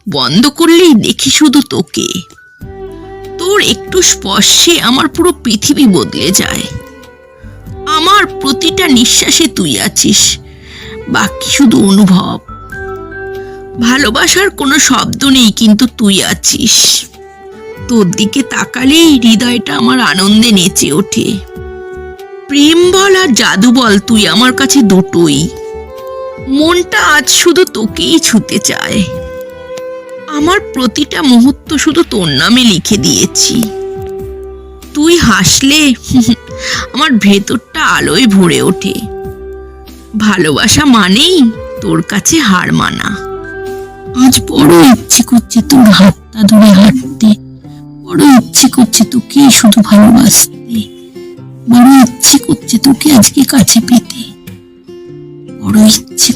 বন্ধ করলেই দেখি শুধু তোকে। তোর একটু স্পর্শে আমার পুরো পৃথিবী বদলে যায়। আমার প্রতিটা নিঃশ্বাসে তুই আছিস, বাকি শুধু অনুভব। ভালোবাসার কোনো শব্দ নেই, কিন্তু তুই আছিস। তোর দিকে তাকালেই হৃদয়টা আমার আনন্দে নেচে ওঠে। প্রেম বল আর জাদু বল, তুই আমার কাছে দুটোই। মনটা আজ শুধু তোকেই ছুতে চায়। আমার প্রতিটা মুহূর্ত শুধু তোর নামে লিখে দিয়েছি। তুই হাসলে আমার ভেতরটা আলোয় ভরে ওঠে। ভালোবাসা মানেই তোর কাছে হার মানা। আজ বড় ইচ্ছে করছে তোর হাতটা ধরে হাঁটতে, বড় ইচ্ছে করছে তোকে শুধু ভালোবাসতে, বড় ইচ্ছে করছে তোকে আজকে কাছে পেতে, বড় ইচ্ছে